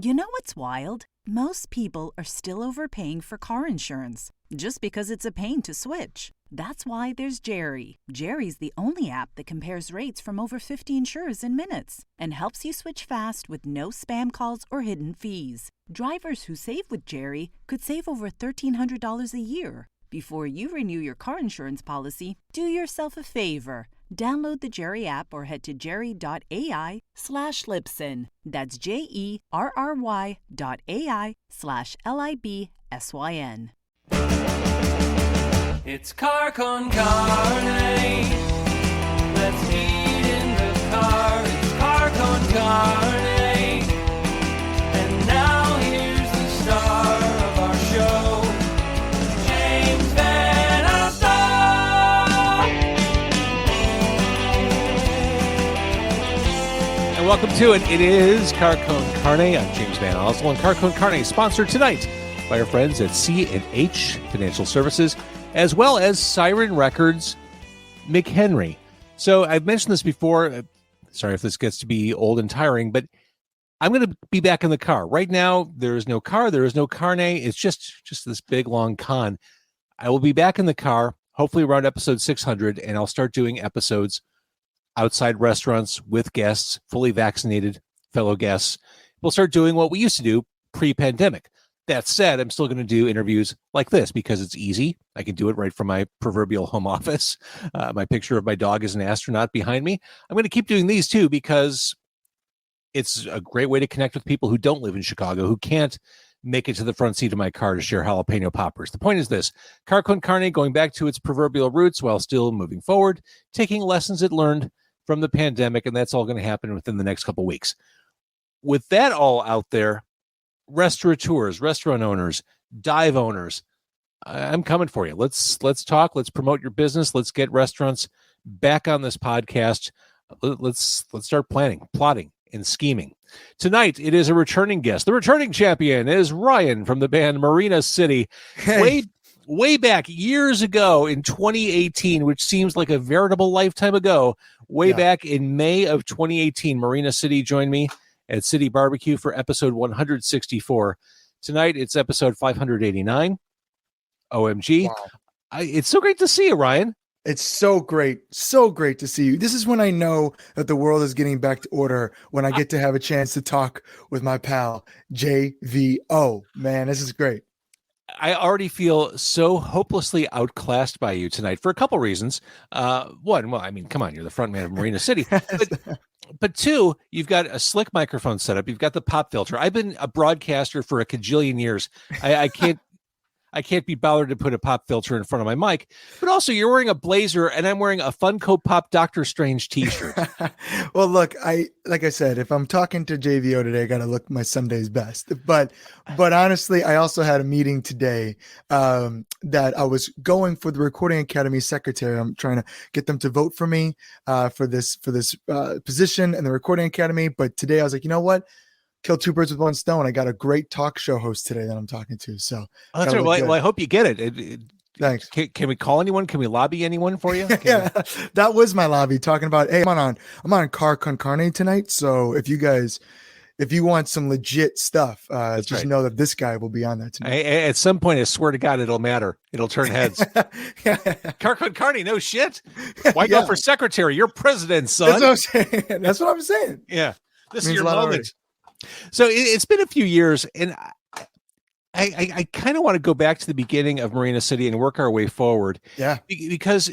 You know what's wild? Most people are still overpaying for car insurance just because it's a pain to switch. That's why there's Jerry. Jerry's the only app that compares rates from over 50 insurers in minutes and helps you switch fast with no spam calls or hidden fees. Drivers who save with Jerry could save over $1,300 a year. Before you renew your car insurance policy, do yourself a favor. Download the Jerry app or head to jerry.ai/Libsyn. That's JERRY.ai/LIBSYN. It's Car Con Carne. Let's eat in the car. It's Car Con Carne. And now here's the star of our show, James Van Alstyne. And welcome to it. It is Car Con Carne. I'm James Van Alstyne. And Car Con Carne, sponsored tonight by our friends at C&H Financial Services, as well as Siren Records McHenry. So I've mentioned this before. Sorry if this gets to be old and tiring, but I'm going to be back in the car. Right now, there is no car. There is no carne. It's just this big, long con. I will be back in the car, hopefully around episode 600, and I'll start doing episodes outside restaurants with guests, fully vaccinated fellow guests. We'll start doing what we used to do pre-pandemic. That said, I'm still going to do interviews like this because it's easy. I can do it right from my proverbial home office. My picture of my dog as an astronaut behind me. I'm going to keep doing these too because it's a great way to connect with people who don't live in Chicago, who can't make it to the front seat of my car to share jalapeno poppers. The point is this: Car Con Carne going back to its proverbial roots while still moving forward, taking lessons it learned from the pandemic, and that's all going to happen within the next couple weeks. With that all out there, restaurateurs, restaurant owners, dive owners, I'm coming for you. Let's talk. Let's promote your business. Let's get restaurants back on this podcast. Let's start planning, plotting, and scheming. Tonight, it is a returning guest. The returning champion is Ryan from the band Marina City. Hey. Way back years ago in 2018, which seems like a veritable lifetime ago, back in May of 2018, Marina City joined me at City Barbecue for episode 164. Tonight, it's episode 589. OMG. Wow. It's so great to see you, Ryan. It's so great to see you. This is when I know that the world is getting back to order, when I get to have a chance to talk with my pal, JVO. Man, this is great. I already feel so hopelessly outclassed by you tonight for a couple reasons. One, well, I mean, come on, you're the front man of Marina City. But two, you've got a slick microphone setup. You've got the pop filter. I've been a broadcaster for a cajillion years. I can't be bothered to put a pop filter in front of my mic. But also, you're wearing a blazer, and I'm wearing a Funko Pop Doctor Strange T-shirt. Well, look, like I said, if I'm talking to JVO today, I got to look my Sunday's best. But honestly, I also had a meeting today that I was going for the Recording Academy secretary. I'm trying to get them to vote for me for this position in the Recording Academy. But today, I was like, you know what? Kill two birds with one stone. I got a great talk show host today that I'm talking to. So that's right. Well, I hope you get it. Thanks. Can we call anyone? Can we lobby anyone for you? Yeah, that was my lobby talking about, hey, I'm on Car Con Carne tonight. So if you want some legit stuff, just right. Know that this guy will be on that tonight. At some point, I swear to God, it'll matter. It'll turn heads. Car Con Carne, no shit. Why go for secretary? You're president, son. That's what I'm saying. Yeah. This is your moment. So it's been a few years, and I kind of want to go back to the beginning of Marina City and work our way forward. Yeah. Because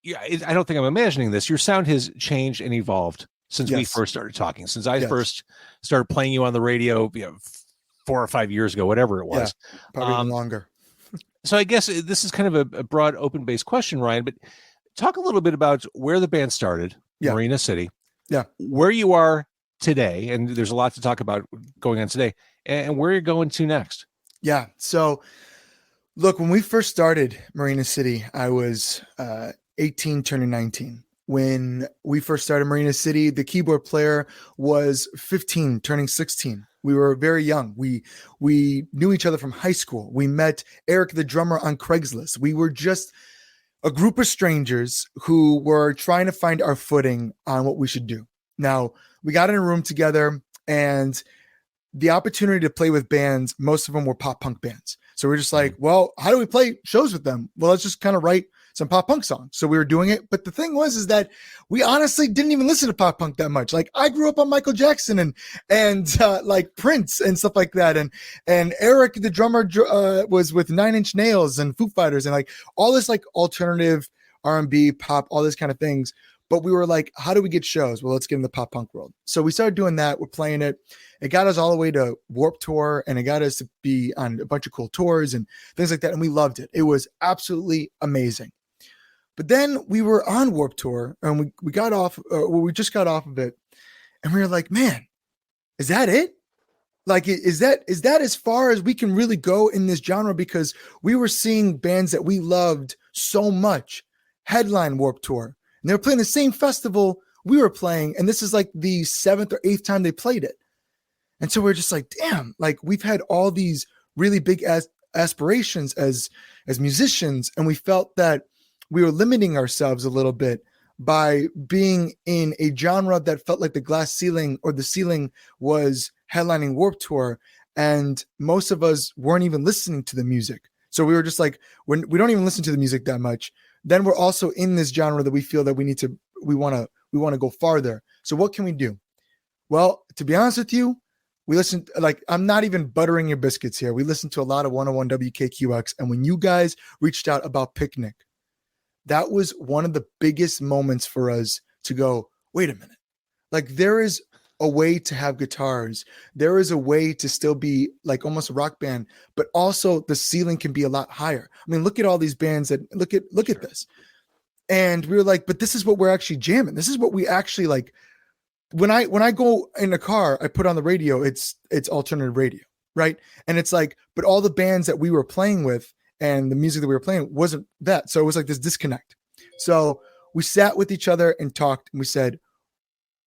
I don't think I'm imagining this. Your sound has changed and evolved since we first started talking, since I first started playing you on the radio 4 or 5 years ago, whatever it was. Yeah, probably even longer. So I guess this is kind of a broad, open-based question, Ryan, but talk a little bit about where the band started, Marina City, where you are today, and there's a lot to talk about going on today, and where you're going to next. Yeah. So look, when we first started Marina City, I was 18 turning 19. When we first started Marina City, the keyboard player was 15 turning 16. We were very young. We knew each other from high school. We met Eric, the drummer, on Craigslist. We were just a group of strangers who were trying to find our footing on what we should do. Now, we got in a room together, and the opportunity to play with bands, most of them were pop punk bands. So we're just like, well, how do we play shows with them? Well, let's just kind of write some pop punk songs. So we were doing it. But the thing is that we honestly didn't even listen to pop punk that much. Like I grew up on Michael Jackson and like Prince and stuff like that. And Eric, the drummer, was with Nine Inch Nails and Foo Fighters and like all this like alternative R&B, pop, all this kind of things. But we were like, how do we get shows? Well, let's get in the pop punk world. So we started doing that. We're playing it. It got us all the way to Warped Tour, and it got us to be on a bunch of cool tours and things like that. And we loved it. It was absolutely amazing. But then we were on Warped Tour, and we got off. We just got off of it, and we were like, man, is that it? Like, is that as far as we can really go in this genre? Because we were seeing bands that we loved so much headline Warped Tour. And they were playing the same festival we were playing. And this is like the 7th or 8th time they played it. And so we're just like, damn, like we've had all these really big aspirations as musicians. And we felt that we were limiting ourselves a little bit by being in a genre that felt like the glass ceiling or the ceiling was headlining Warped Tour. And most of us weren't even listening to the music. So we were just like, we don't even listen to the music that much. Then we're also in this genre that we feel that we want to go farther. So what can we do? Well, to be honest with you, we listen, like, I'm not even buttering your biscuits here. We listened to a lot of 101 WKQX. And when you guys reached out about Picnic, that was one of the biggest moments for us to go, wait a minute. Like there is a way to have guitars. There is a way to still be like almost a rock band, but also the ceiling can be a lot higher. I mean, look at all these bands that look at this. And we were like, but this is what we're actually jamming. This is what we actually like. When I go in a car, I put on the radio, it's alternative radio, right? And it's like, but all the bands that we were playing with and the music that we were playing wasn't that. So it was like this disconnect. So we sat with each other and talked and we said,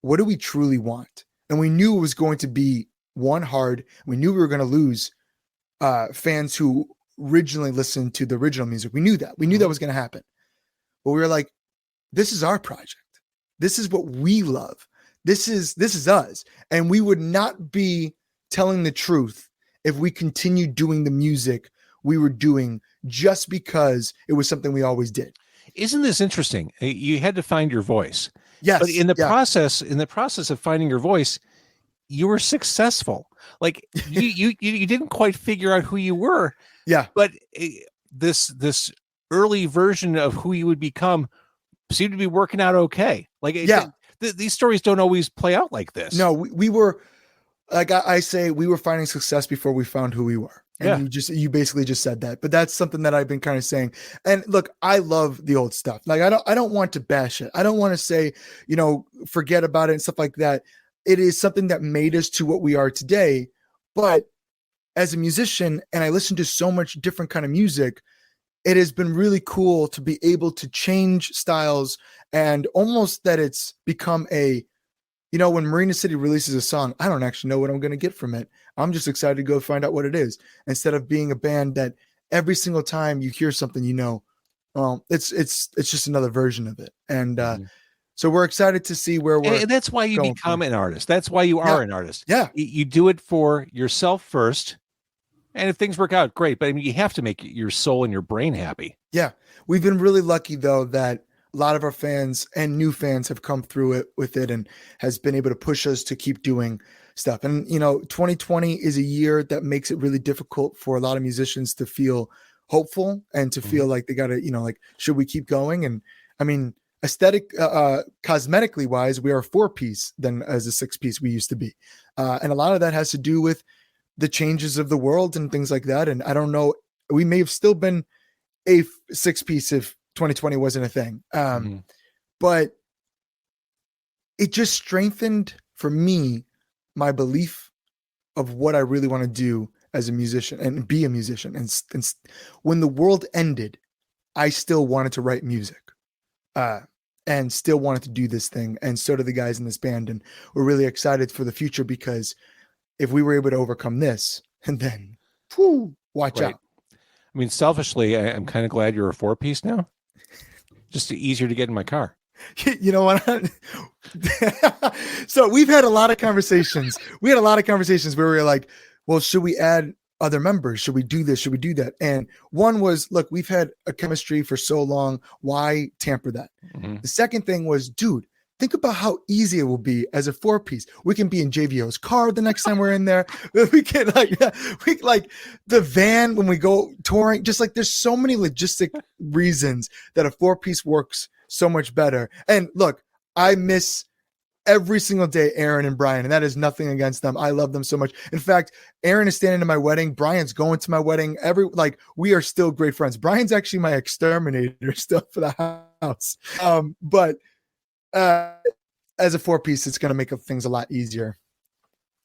what do we truly want? And we knew it was going to be one hard. We knew we were going to lose fans who originally listened to the original music. We knew that. We knew that was going to happen. But we were like, this is our project. This is what we love. This is us. And we would not be telling the truth if we continued doing the music we were doing just because it was something we always did. Isn't this interesting? You had to find your voice. Yes. But in the process of finding your voice, you were successful. Like you didn't quite figure out who you were. Yeah. But this early version of who you would become seemed to be working out okay. Like these stories don't always play out like this. No, we were, like I say, we were finding success before we found who we were. And you basically just said that, but that's something that I've been kind of saying. And look, I love the old stuff. Like I don't want to bash it. I don't want to say, forget about it and stuff like that. It is something that made us to what we are today. But as a musician, and I listen to so much different kind of music, it has been really cool to be able to change styles and almost that it's become when Marina City releases a song, I don't actually know what I'm going to get from it. I'm just excited to go find out what it is instead of being a band that every single time you hear something, it's just another version of it. And so we're excited to see where we're. And that's why you become an artist. That's why you are an artist. Yeah. You do it for yourself first. And if things work out, great. But I mean, you have to make your soul and your brain happy. Yeah. We've been really lucky, though, that a lot of our fans and new fans have come through it with it and has been able to push us to keep doing stuff. And, 2020 is a year that makes it really difficult for a lot of musicians to feel hopeful and to feel like they got to, like, should we keep going? And I mean, cosmetically wise, we are a 4-piece than as a 6-piece we used to be. And a lot of that has to do with the changes of the world and things like that. And I don't know, we may have still been a 6-piece if 2020 wasn't a thing. But it just strengthened for me my belief of what I really want to do as a musician and be a musician. And when the world ended, I still wanted to write music and still wanted to do this thing. And so do the guys in this band. And we're really excited for the future because if we were able to overcome this, and then watch out. I mean, selfishly, I'm kind of glad you're a 4-piece now. Just easier to get in my car. You know what? So we've had a lot of conversations. We had a lot of conversations where we were like, well, should we add other members? Should we do this? Should we do that? And one was, look, we've had a chemistry for so long. Why tamper that? Mm-hmm. The second thing was, dude, think about how easy it will be as a 4-piece. We can be in JVO's car the next time we're in there. We can like the van when we go touring. Just like there's so many logistic reasons that a 4-piece works so much better. And look, I miss every single day Aaron and Brian, and that is nothing against them. I love them so much. In fact, Aaron is standing to my wedding. Brian's going to my wedding. We are still great friends. Brian's actually my exterminator still for the house. But as a 4-piece, it's going to make things a lot easier.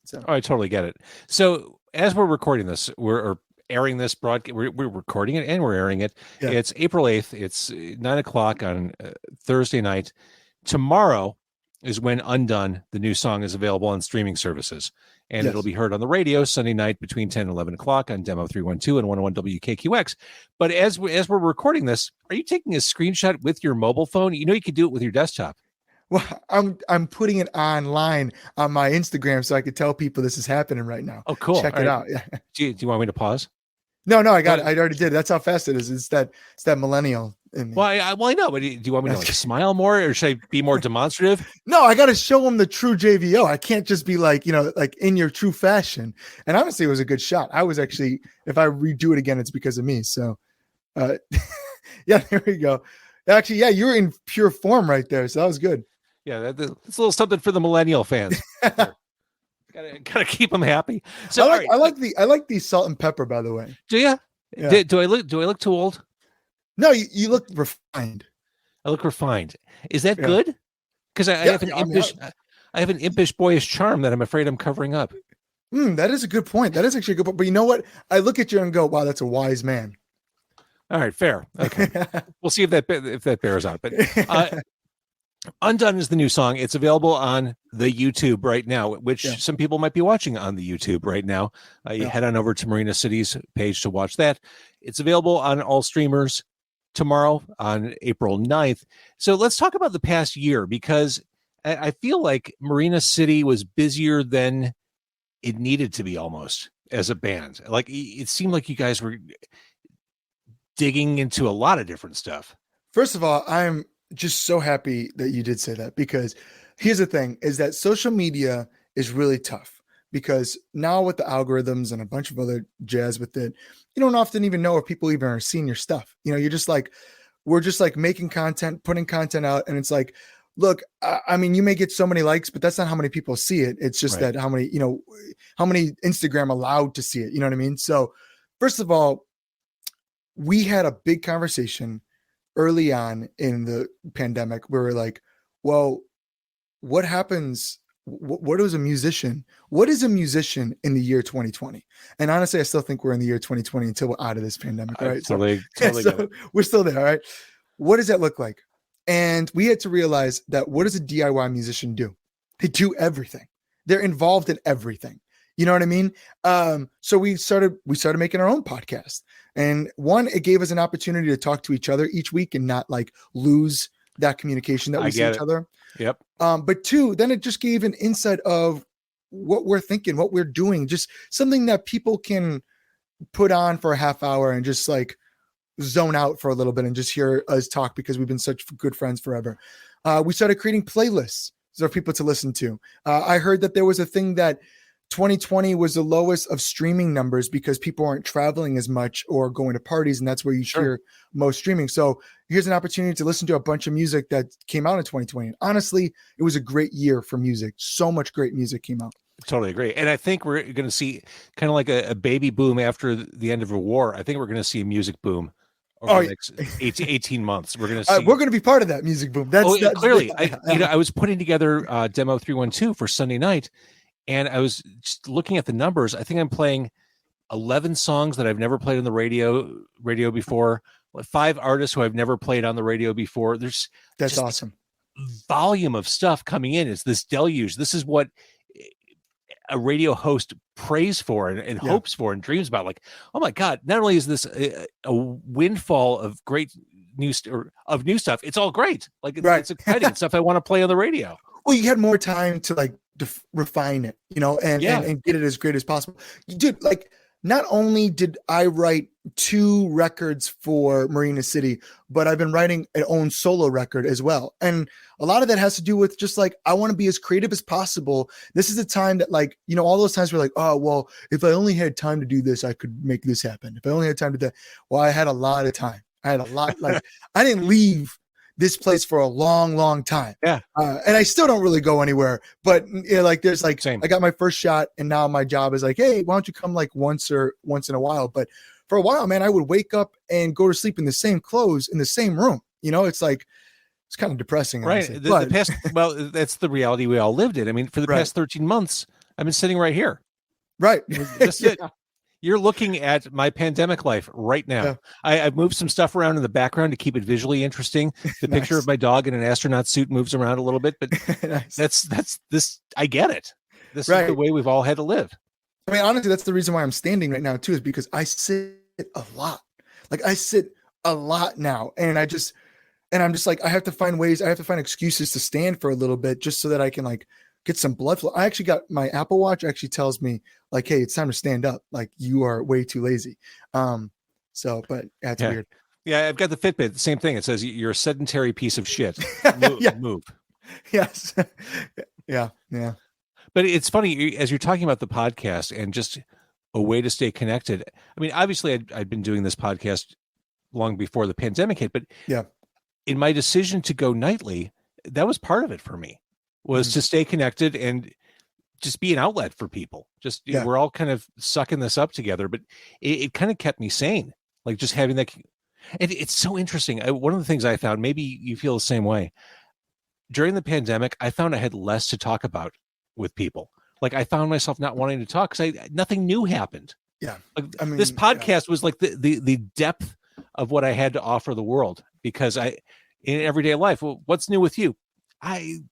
So I totally get it. So as we're recording this, we're airing this broadcast. We're recording it and we're airing it. Yeah. It's April 8th. It's 9:00 on Thursday night. Tomorrow is when Undone, the new song, is available on streaming services. And It'll be heard on the radio Sunday night between 10 and 11 o'clock on Demo 312 and 101 WKQX. But as we're recording this, are you taking a screenshot with your mobile phone? You know you could do it with your desktop. Well, I'm putting it online on my Instagram so I could tell people this is happening right now. Oh, cool. Check it out. Yeah. Do you want me to pause? No, I got it. I already did. That's how fast it is. It's that millennial in me. Well, I know, but do you want me to smile more, or should I be more demonstrative? No, I got to show them the true JVO. I can't just be like in your true fashion. And honestly, it was a good shot. I was actually, if I redo it again, it's because of me. So, yeah, there we go. Actually, yeah, you were in pure form right there. So that was good. Yeah, that's a little something for the millennial fans. Gotta keep them happy. So I like the salt and pepper, by the way. Do you? Yeah. Do I look too old? No, you look refined. I look refined. Is that good? Because I have an impish boyish charm that I'm afraid I'm covering up. That is a good point. That is actually a good point. But you know what? I look at you and go, wow, that's a wise man. All right, fair. Okay. We'll see if that bears out. But Undone is the new song. It's available on the YouTube right now, which some people might be watching on the YouTube right now. You head on over to Marina City's page to watch that. It's available on all streamers tomorrow on April 9th. So let's talk about the past year, because I feel like Marina City was busier than it needed to be almost as a band. Like it seemed like you guys were digging into a lot of different stuff. First of all, I'm just so happy that you did say that, because here's the thing is that social media is really tough, because now with the algorithms and a bunch of other jazz with it, you don't often even know if people even are seeing your stuff. You're just like, we're just like making content, putting content out. And it's like, look, I mean, you may get so many likes, but that's not how many people see it. It's just that how many Instagram allowed to see it. You know what I mean? So first of all, we had a big conversation early on in the pandemic where we're like, well, what happens? What is a musician? What is a musician in the year 2020? And honestly, I still think we're in the year 2020 until we're out of this pandemic. Right. Totally so we're still there. All right. What does that look like? And we had to realize that what does a DIY musician do? They do everything. They're involved in everything. You know what I mean? So we started making our own podcast. And one, it gave us an opportunity to talk to each other each week and not like lose that communication that we see each other. Yep. But two, then it just gave an insight of what we're thinking, what we're doing, just something that people can put on for a half hour and just like zone out for a little bit and just hear us talk, because we've been such good friends forever. We started creating playlists for people to listen to. I heard that there was a thing that 2020 was the lowest of streaming numbers because people aren't traveling as much or going to parties, and that's where you hear most streaming. So here's an opportunity to listen to a bunch of music that came out in 2020. And honestly, it was a great year for music. So much great music came out. Totally agree. And I think we're going to see kind of like a baby boom after the end of a war. I think we're going to see a music boom over the next 18 months. We're going to see. We're going to be part of that music boom. That's clearly. I was putting together Demo 312 for Sunday night, and I was just looking at the numbers. I think I'm playing 11 songs that I've never played on the radio before. 5 artists who I've never played on the radio before. That's awesome. Volume of stuff coming in. It's this deluge. This is what a radio host prays for and hopes for and dreams about. Like, oh my God, not only is this a windfall of great of new stuff, it's all great. Like Right. it's exciting. It's stuff I want to play on the radio. Well, you had more time to like refine it, and Yeah. and get it as great as possible. Dude, like not only did I write 2 records for Marina City, but I've been writing an own solo record as well. And a lot of that has to do with just like, I want to be as creative as possible. This is the time that like, all those times we're like, oh, well, if I only had time to do this, I could make this happen. If I only had time to do that. Well, I had a lot of time. I had a lot, like I didn't leave this place for a long, long time. Yeah. And I still don't really go anywhere, but like there's like, Same. I got my first shot and now my job is like, hey, why don't you come like once in a while? But for a while, man, I would wake up and go to sleep in the same clothes in the same room. It's like, it's kind of depressing. Right. Honestly, The past, well, that's the reality we all lived in. I mean, for the past 13 months, I've been sitting right here. Right. That's it. You're looking at my pandemic life right now. Yeah. I've moved some stuff around in the background to keep it visually interesting. The Nice. picture of my dog in an astronaut suit moves around a little bit, but Nice. that's this. I get it. This Right. is the way we've all had to live. I mean, honestly, that's the reason why I'm standing right now too, is because I sit a lot. Like I sit a lot now, and I'm just like, I have to find excuses to stand for a little bit just so that I can like get some blood flow. I actually got my Apple Watch actually tells me like, hey, it's time to stand up. Like you are way too lazy. But that's weird. Yeah, I've got the Fitbit. The same thing. It says you're a sedentary piece of shit. Move. Yes. Yeah. But it's funny as you're talking about the podcast and just a way to stay connected. I mean, obviously, I'd been doing this podcast long before the pandemic hit, but yeah, in my decision to go nightly, that was part of it for me, was to stay connected and just be an outlet for people. Just we're all kind of sucking this up together, but it kind of kept me sane. Like just having that. It's so interesting. One of the things I found, maybe you feel the same way. During the pandemic, I found I had less to talk about with people. Like I found myself not wanting to talk because nothing new happened. Yeah. Like, I mean, this podcast was like the depth of what I had to offer the world, because in everyday life, well, what's new with you?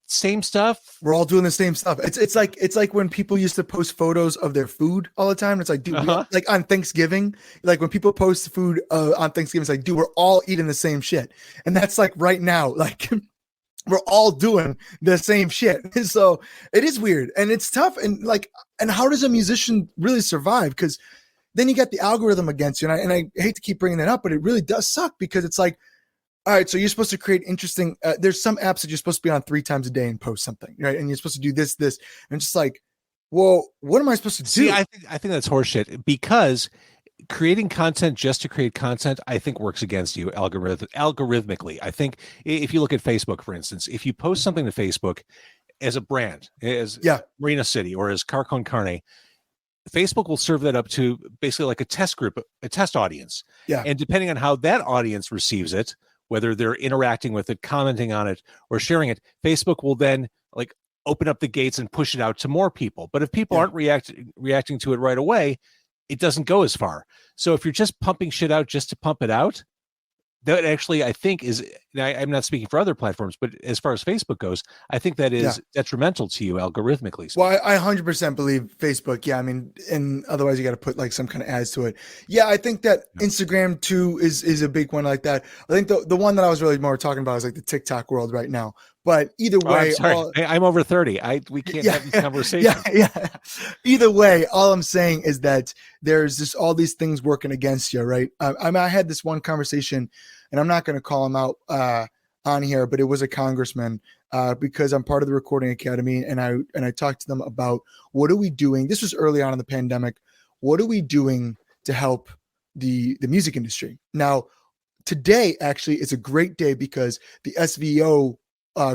Same stuff. We're all doing the same stuff. It's like when people used to post photos of their food all the time. It's like, dude, like on Thanksgiving, like when people post food on Thanksgiving, it's like, dude, we're all eating the same shit. And that's like right now, like we're all doing the same shit. So it is weird and it's tough. And how does a musician really survive? Because then you got the algorithm against you. And I hate to keep bringing that up, but it really does suck, because it's like, all right, so you're supposed to create interesting, there's some apps that you're supposed to be on 3 times a day and post something, right? And you're supposed to do this, and just like, well, what am I supposed to do? See, I think that's horseshit, because creating content just to create content, I think works against you algorithmically. I think if you look at Facebook, for instance, if you post something to Facebook as a brand, as Marina City or as Car Con Carne, Facebook will serve that up to basically like a test group, a test audience. Yeah. And depending on how that audience receives it, whether they're interacting with it, commenting on it, or sharing it, Facebook will then like open up the gates and push it out to more people. But if people aren't reacting to it right away, it doesn't go as far. So if you're just pumping shit out just to pump it out, that actually, I think is, I'm not speaking for other platforms, but as far as Facebook goes, I think that is detrimental to you algorithmically. Well, I 100% believe Facebook. Yeah. I mean, and otherwise you got to put like some kind of ads to it. Yeah. I think that Instagram too is a big one like that. I think the one that I was really more talking about is like the TikTok world right now. But either way, I'm over 30. We can't have these conversations. Yeah. Either way, all I'm saying is that there's just all these things working against you, right? I had this one conversation, and I'm not going to call him out on here, but it was a congressman, because I'm part of the Recording Academy, and I talked to them about what are we doing. This was early on in the pandemic. What are we doing to help the music industry? Now, today actually is a great day because the SVO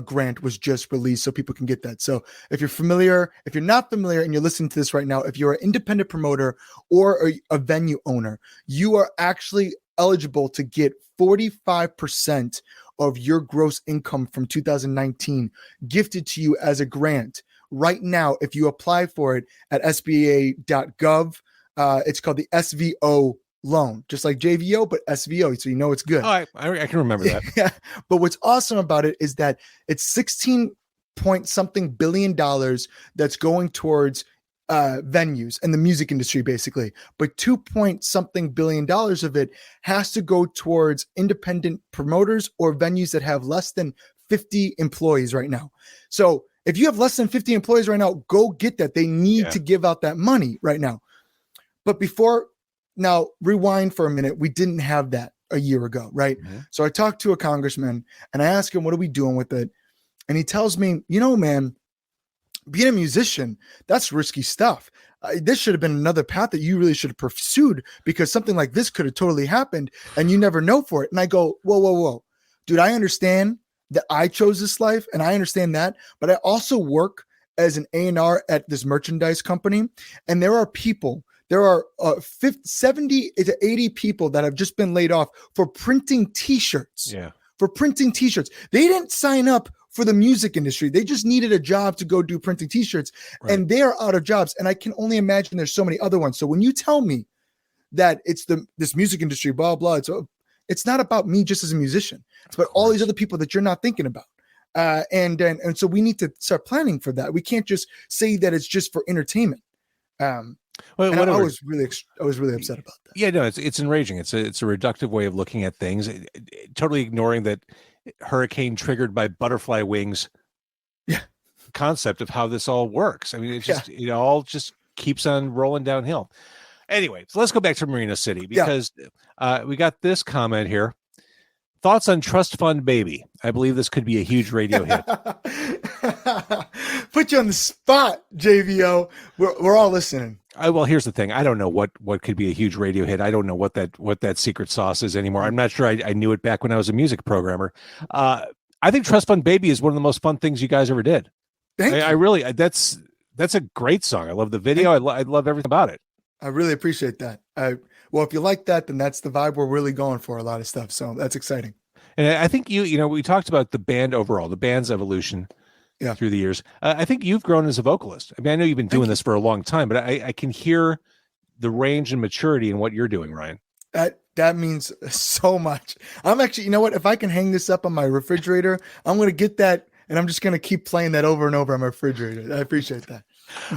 grant was just released, so people can get that. So if you're not familiar and you're listening to this right now, if you're an independent promoter or a venue owner, you are actually eligible to get 45% of your gross income from 2019 gifted to you as a grant right now. If you apply for it at sba.gov, it's called the SVO loan, just like JVO, but SVO, so you know it's good. Oh, I can remember that. Yeah. But what's awesome about it is that it's 16 point something billion dollars that's going towards venues and the music industry, basically. But 2 point something billion of it has to go towards independent promoters or venues that have less than 50 employees right now. So if you have less than 50 employees right now, go get that. They need to give out that money right now. But now rewind for a minute. We didn't have that a year ago, right? Mm-hmm. So I talked to a congressman and I asked him, what are we doing with it? And he tells me, man, being a musician, that's risky stuff. This should have been another path that you really should have pursued, because something like this could have totally happened and you never know for it. And I go, whoa. Dude, I understand that I chose this life and I understand that, but I also work as an A&R at this merchandise company. And there are 70 to 80 people that have just been laid off for printing t-shirts. Yeah. For printing t-shirts. They didn't sign up for the music industry. They just needed a job to go do printing t-shirts, and they are out of jobs. And I can only imagine there's so many other ones. So when you tell me that it's this music industry, blah, blah, it's not about me just as a musician. It's about all these other people that you're not thinking about. And so we need to start planning for that. We can't just say that it's just for entertainment. I was really upset about that. Yeah, no, it's enraging. It's a reductive way of looking at things, totally ignoring that hurricane triggered by butterfly wings concept of how this all works. I mean, it all just keeps on rolling downhill. Anyway, so let's go back to Marina City, because we got this comment here. Thoughts on Trust Fund Baby? I believe this could be a huge radio hit. Put you on the spot, JVO. We're all listening. Well, here's the thing. I don't know what could be a huge radio hit. I don't know what that secret sauce is anymore. I'm not sure I knew it back when I was a music programmer. I think Trust Fund Baby is one of the most fun things you guys ever did. I really, that's a great song. I love the video. I love everything about it. I really appreciate that. Well, if you like that, then that's the vibe we're really going for, a lot of stuff. So that's exciting. And I think we talked about the band overall, the band's evolution through the years. I think you've grown as a vocalist. I mean, I know you've been doing this for a long time, but I can hear the range and maturity in what you're doing, Ryan. That means so much. I'm actually, you know what? If I can hang this up on my refrigerator, I'm going to get that, and I'm just going to keep playing that over and over on my refrigerator. I appreciate that.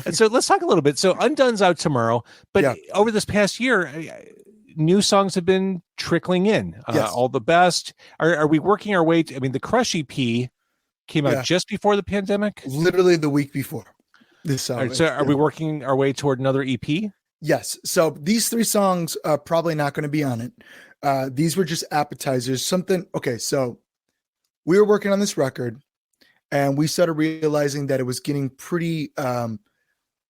And so let's talk a little bit. So Undone's out tomorrow, but over this past year, new songs have been trickling in. All the best. Are we working our way? The Crush EP came out just before the pandemic. Literally the week before this song. Right, so are we working our way toward another EP? Yes. So these 3 songs are probably not going to be on it. These were just appetizers. Okay. So we were working on this record, and we started realizing that it was getting pretty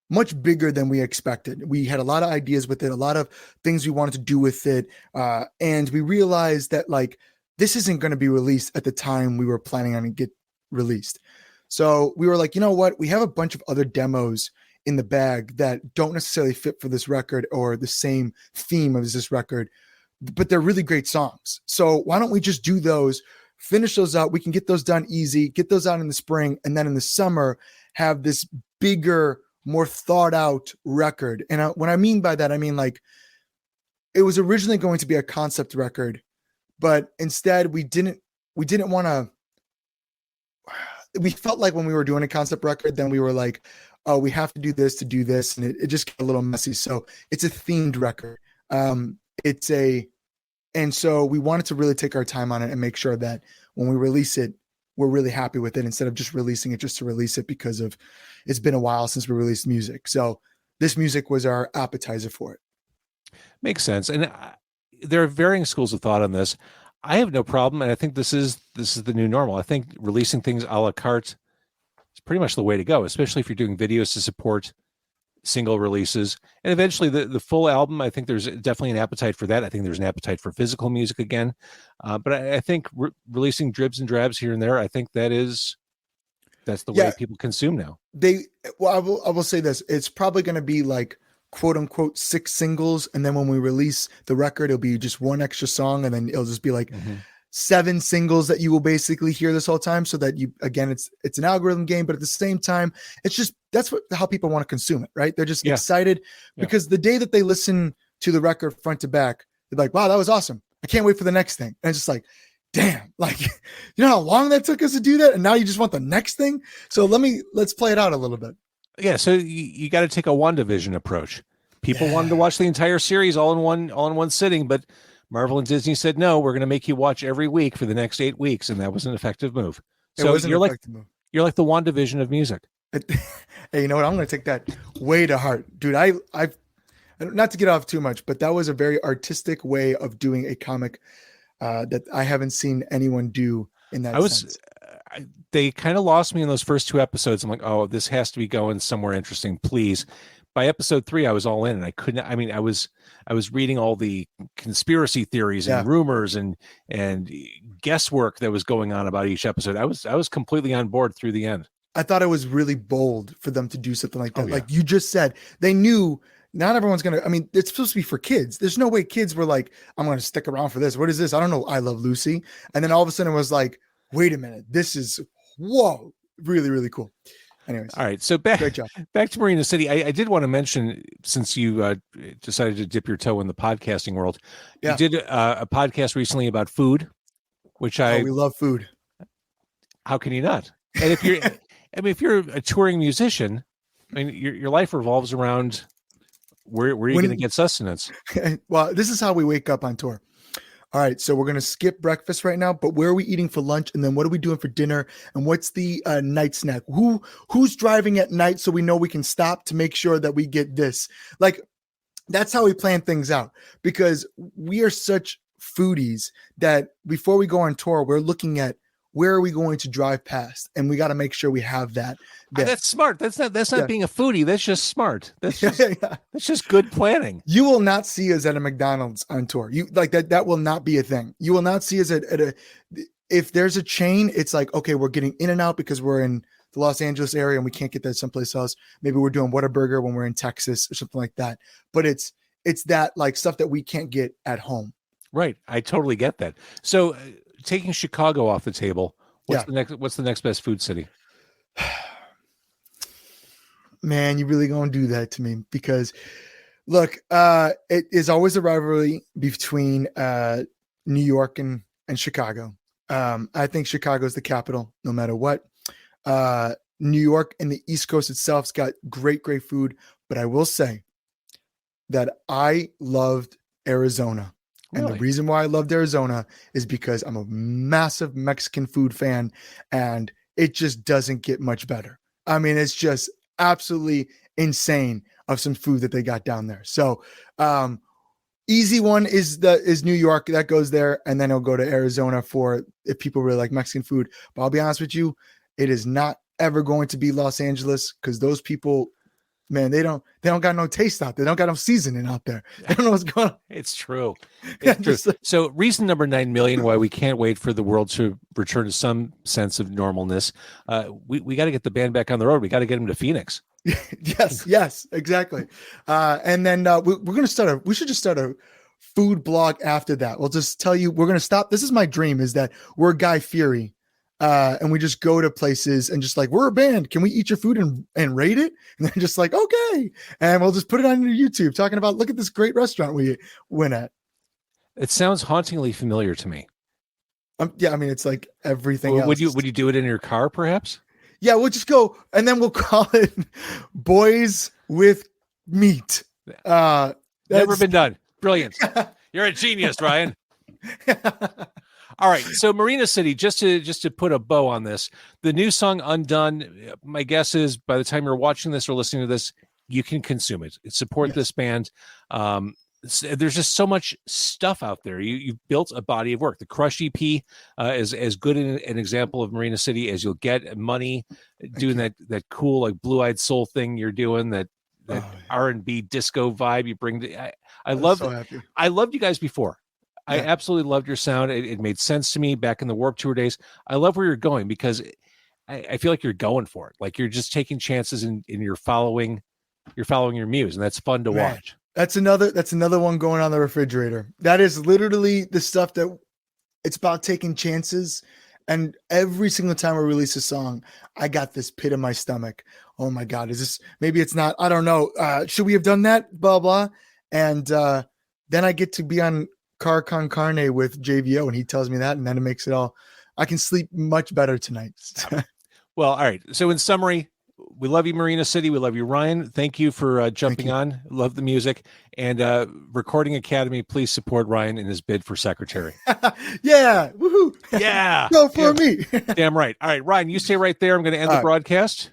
much bigger than we expected. We had a lot of ideas with it, a lot of things we wanted to do with it. And we realized that this isn't going to be released at the time we were planning on it get released. So we were like, you know what? We have a bunch of other demos in the bag that don't necessarily fit for this record or the same theme as this record, but they're really great songs. So why don't we just do those, finish those out? We can get those done easy, get those out in the spring, and then in the summer have this bigger, more thought out record. And what I mean by that, I mean it was originally going to be a concept record, but instead we didn't want to. We felt like when we were doing a concept record, then we were like, oh, we have to do this, and it just got a little messy. So it's a themed record. And so we wanted to really take our time on it and make sure that when we release it, we're really happy with it, instead of just releasing it just to release it because it's been a while since we released music. So this music was our appetizer for it. Makes sense. And there are varying schools of thought on this. I have no problem, and I think this is the new normal. I think releasing things a la carte is pretty much the way to go, especially if you're doing videos to support single releases. And eventually the full album, I think there's definitely an appetite for that. I think there's an appetite for physical music again. But I think releasing dribs and drabs here and there, I think that's the way people consume now. I will say this. It's probably going to be quote unquote 6 singles, and then when we release the record, it'll be just 1 extra song, and then it'll just be 7 singles that you will basically hear this whole time. So that it's an algorithm game, but at the same time, it's just that's how people want to consume it, right? They're just excited because the day that they listen to the record front to back, they're like, wow, that was awesome. I can't wait for the next thing. And it's just damn, you know how long that took us to do that, and now you just want the next thing. So let's play it out a little bit. Yeah, so you got to take a WandaVision approach. People wanted to Yeah. watch the entire series all in one sitting, but Marvel and Disney said no. We're going to make you watch every week for the next 8 weeks, and that was an effective move. It So was an effective move. you're like the WandaVision of music. Hey, you know what? I'm going to take that way to heart, dude. I've not to get off too much, but that was a very artistic way of doing a comic that I haven't seen anyone do in that sense. They kind of lost me in those first 2 episodes. I'm like, oh, this has to be going somewhere interesting, please. By episode 3, I was all in, and I couldn't. I mean, I was reading all the conspiracy theories and Yeah. rumors and guesswork that was going on about each episode. I was completely on board through the end. I thought it was really bold for them to do something like that. Oh, yeah. Like you just said, they knew not everyone's going to, I mean, it's supposed to be for kids. There's no way kids were like, I'm going to stick around for this. What is this? I don't know. I Love Lucy. And then all of a sudden it was like, wait a minute. This is, whoa, really, really cool. Anyways. All right. So back Great job. back to Marina City. I did want to mention, since you decided to dip your toe in the podcasting world, Yeah. you did a podcast recently about food, which We love food. how can you not? And if you're, I mean, if you're a touring musician, I mean, your life revolves around where are you going to get sustenance? Well, this is how we wake up on tour. All right, so we're going to skip breakfast right now, but where are we eating for lunch? And then what are we doing for dinner? And what's the night snack? Who's driving at night so we know we can stop to make sure that we get this? Like, that's how we plan things out, because we are such foodies that before we go on tour, we're looking at where are we going to drive past, and we got to make sure we have that. That's smart. That's not Yeah. being a foodie. That's just smart. That's just Yeah. that's just good planning. You will not see us at a McDonald's on tour. You like that. That will not be a thing. You will not see us at a. If there's a chain, it's like, okay, we're getting in and out because we're in the Los Angeles area and we can't get that someplace else. Maybe we're doing Whataburger when we're in Texas or something like that. But it's that like stuff that we can't get at home. Right. I totally get that. So taking Chicago off the table, what's the next best food city? Man, you really gonna do that to me? Because look, it is always a rivalry between New York and Chicago. I think Chicago is the capital, no matter what. New York and the East Coast itself's got great food, but I will say that I loved Arizona. And the reason why I loved Arizona is because I'm a massive Mexican food fan, and it just doesn't get much better. I mean, it's just absolutely insane of some food that they got down there. So easy one is New York. That goes there, and then it'll go to Arizona for if people really like Mexican food. But I'll be honest with you, it is not ever going to be Los Angeles, because those people, man, they don't got no taste out there. They don't got no seasoning out there. They don't know what's going on. It's true. It's true. So reason number 9 million why we can't wait for the world to return to some sense of normalness. We got to get the band back on the road. We got to get them to Phoenix. Yes, exactly. And then we're going to start we should just start a food blog after that. We'll just tell you, we're going to stop. This is my dream, is that we're Guy Fieri. And we just go to places and just like, we're a band. Can we eat your food and rate it? And they're just like, okay. And we'll just put it on YouTube talking about, look at this great restaurant we went at. It sounds hauntingly familiar to me. Yeah, I mean, it's like everything else. Would you do it in your car, perhaps? Yeah, we'll just go, and then we'll call it Boys with Meat. Never been done. Brilliant. You're a genius, Ryan. All right, so Marina City, just to put a bow on this, the new song Undone, my guess is by the time you're watching this or listening to this, you can consume it. Support this band. There's just so much stuff out there. You've built a body of work. The Crush EP is as good an example of Marina City as you'll get. Money doing that cool like Blue-Eyed Soul thing you're doing, that R&B disco vibe you bring. I love. So happy. I loved you guys before. I absolutely loved your sound. It made sense to me back in the Warped Tour days. I love where you're going, because I feel like you're going for it. Like you're just taking chances and you're following your muse, and that's fun to watch. That's another one going on the refrigerator. That is literally the stuff that it's about, taking chances. And every single time I release a song, I got this pit in my stomach. Oh my God, is this, maybe it's not, I don't know. Should we have done that? Blah, blah. And then I get to be on Car Con Carne with JVO, and he tells me that, and then it makes it all, I can sleep much better tonight. Well, all right. So in summary, we love you, Marina City. We love you, Ryan. Thank you for jumping on. Love the music. And Recording Academy, please support Ryan in his bid for secretary. Yeah. Woohoo. Yeah. Go for me. Damn right. All right, Ryan, you stay right there. I'm going to end the broadcast.